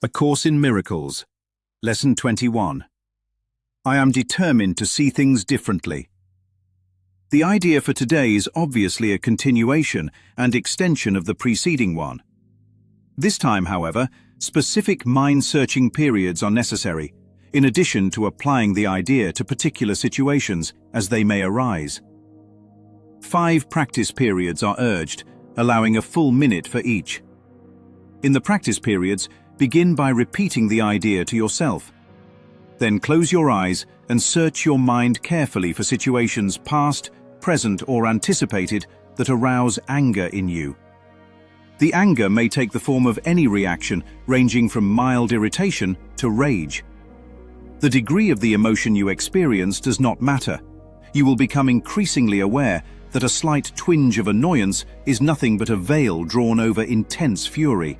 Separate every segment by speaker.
Speaker 1: A Course in Miracles, Lesson 21. I am determined to see things differently. The idea for today is obviously a continuation and extension of the preceding one. This time, however, specific mind-searching periods are necessary, in addition to applying the idea to particular situations as they may arise. 5 practice periods are urged, allowing a full minute for each. In the practice periods, begin by repeating the idea to yourself. Then close your eyes and search your mind carefully for situations past, present, or anticipated that arouse anger in you. The anger may take the form of any reaction, ranging from mild irritation to rage. The degree of the emotion you experience does not matter. You will become increasingly aware that a slight twinge of annoyance is nothing but a veil drawn over intense fury.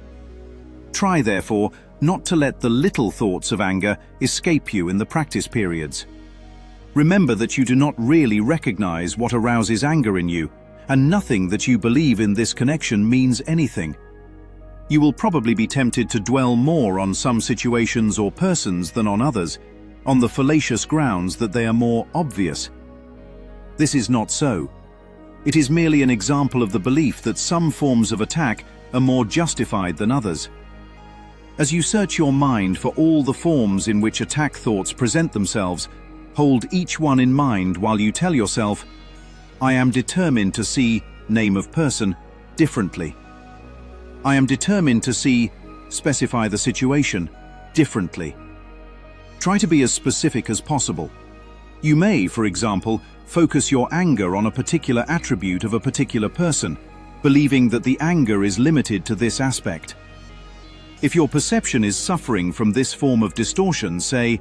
Speaker 1: Try, therefore, not to let the little thoughts of anger escape you in the practice periods. Remember that you do not really recognize what arouses anger in you, and nothing that you believe in this connection means anything. You will probably be tempted to dwell more on some situations or persons than on others, on the fallacious grounds that they are more obvious. This is not so. It is merely an example of the belief that some forms of attack are more justified than others. As you search your mind for all the forms in which attack thoughts present themselves, hold each one in mind while you tell yourself, I am determined to see, name of person, differently. I am determined to see, specify the situation, differently. Try to be as specific as possible. You may, for example, focus your anger on a particular attribute of a particular person, believing that the anger is limited to this aspect. If your perception is suffering from this form of distortion, say,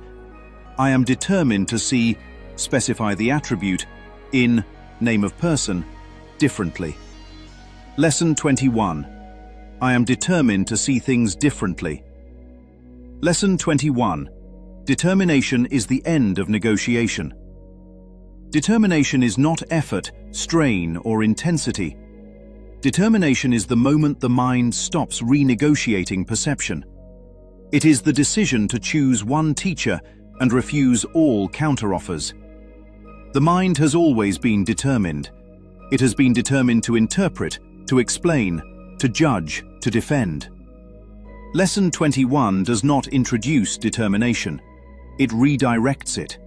Speaker 1: I am determined to see, specify the attribute, in, name of person, differently. Lesson 21. I am determined to see things differently. Lesson 21. Determination is the end of negotiation. Determination is not effort, strain, or intensity. Determination is the moment the mind stops renegotiating perception. It is the decision to choose one teacher and refuse all counteroffers. The mind has always been determined. It has been determined to interpret, to explain, to judge, to defend. Lesson 21 does not introduce determination. It redirects it.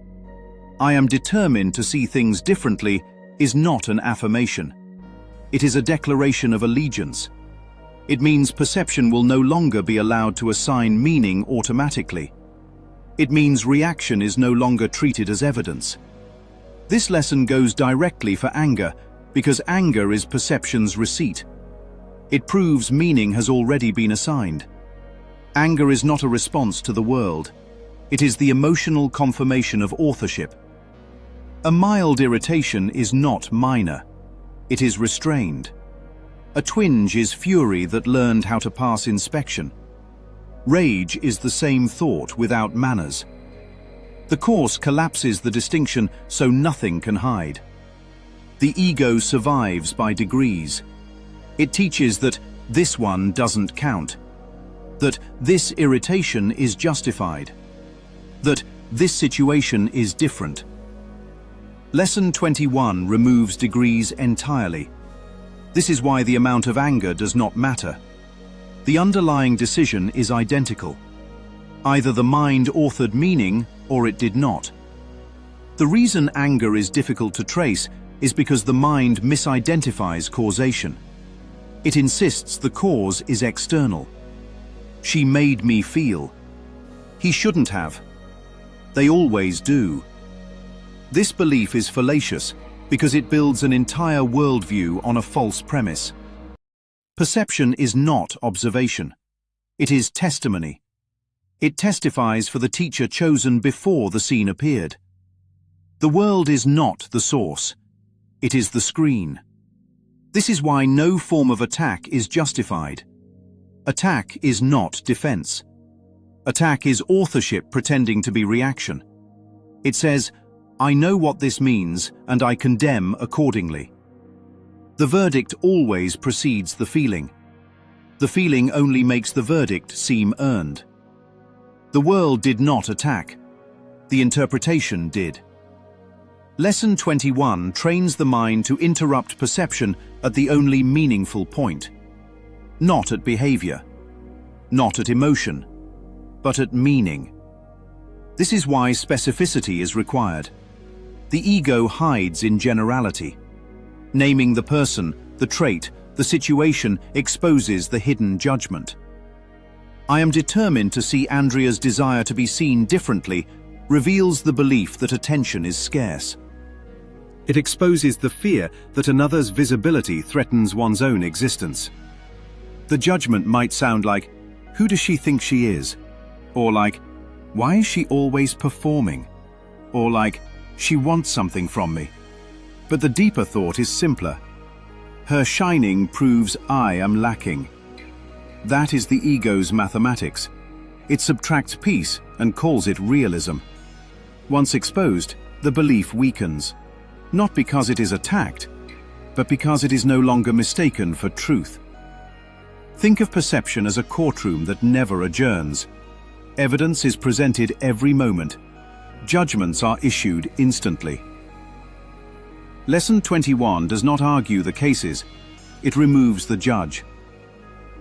Speaker 1: I am determined to see things differently is not an affirmation. It is a declaration of allegiance. It means perception will no longer be allowed to assign meaning automatically. It means reaction is no longer treated as evidence. This lesson goes directly for anger, because anger is perception's receipt. It proves meaning has already been assigned. Anger is not a response to the world. It is the emotional confirmation of authorship. A mild irritation is not minor. It is restrained. A twinge is fury that learned how to pass inspection. Rage is the same thought without manners. The Course collapses the distinction so nothing can hide. The ego survives by degrees. It teaches that this one doesn't count, that this irritation is justified, that this situation is different. Lesson 21 removes degrees entirely. This is why the amount of anger does not matter. The underlying decision is identical. Either the mind authored meaning or it did not. The reason anger is difficult to trace is because the mind misidentifies causation. It insists the cause is external. She made me feel. He shouldn't have. They always do. This belief is fallacious because it builds an entire worldview on a false premise. Perception is not observation. It is testimony. It testifies for the teacher chosen before the scene appeared. The world is not the source. It is the screen. This is why no form of attack is justified. Attack is not defense. Attack is authorship pretending to be reaction. It says, I know what this means, and I condemn accordingly. The verdict always precedes the feeling. The feeling only makes the verdict seem earned. The world did not attack. The interpretation did. Lesson 21 trains the mind to interrupt perception at the only meaningful point. Not at behavior, not at emotion, but at meaning. This is why specificity is required. The ego hides in generality. Naming the person, the trait, the situation exposes the hidden judgment. I am determined to see Andrea's desire to be seen differently reveals the belief that attention is scarce. It exposes the fear that another's visibility threatens one's own existence. The judgment might sound like, "Who does she think she is?" Or like, "Why is she always performing?" Or like, "She wants something from me." But the deeper thought is simpler. Her shining proves I am lacking. That is the ego's mathematics. It subtracts peace and calls it realism. Once exposed, the belief weakens. Not because it is attacked, but because it is no longer mistaken for truth. Think of perception as a courtroom that never adjourns. Evidence is presented every moment. Judgments are issued instantly. Lesson 21 does not argue the cases, it removes the judge.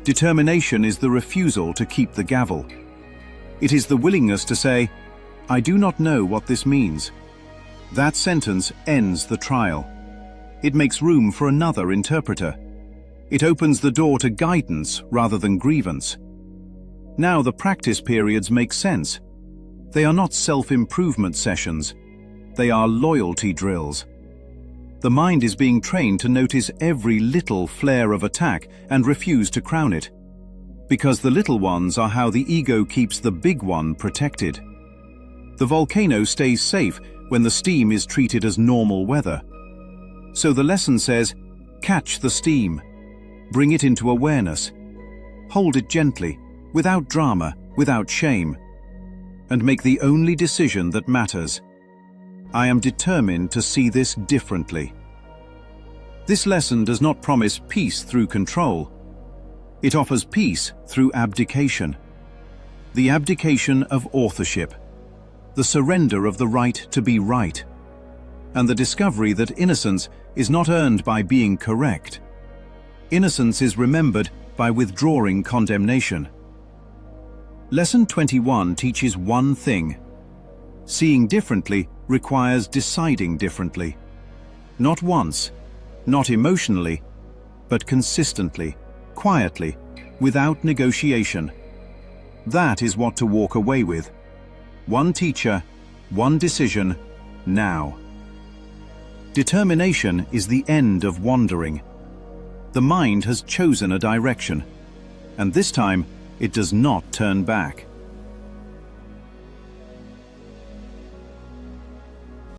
Speaker 1: Determination is the refusal to keep the gavel. It is the willingness to say, "I do not know what this means." That sentence ends the trial. It makes room for another interpreter. It opens the door to guidance rather than grievance. Now the practice periods make sense. They are not self-improvement sessions. They are loyalty drills. The mind is being trained to notice every little flare of attack and refuse to crown it. Because the little ones are how the ego keeps the big one protected. The volcano stays safe when the steam is treated as normal weather. So the lesson says, catch the steam. Bring it into awareness. Hold it gently, without drama, without shame. And make the only decision that matters. I am determined to see this differently. This lesson does not promise peace through control. It offers peace through abdication. The abdication of authorship. The surrender of the right to be right. And the discovery that innocence is not earned by being correct. Innocence is remembered by withdrawing condemnation. Lesson 21 teaches one thing. Seeing differently requires deciding differently. Not once, not emotionally, but consistently, quietly, without negotiation. That is what to walk away with. One teacher, one decision, now. Determination is the end of wandering. The mind has chosen a direction, and this time it does not turn back.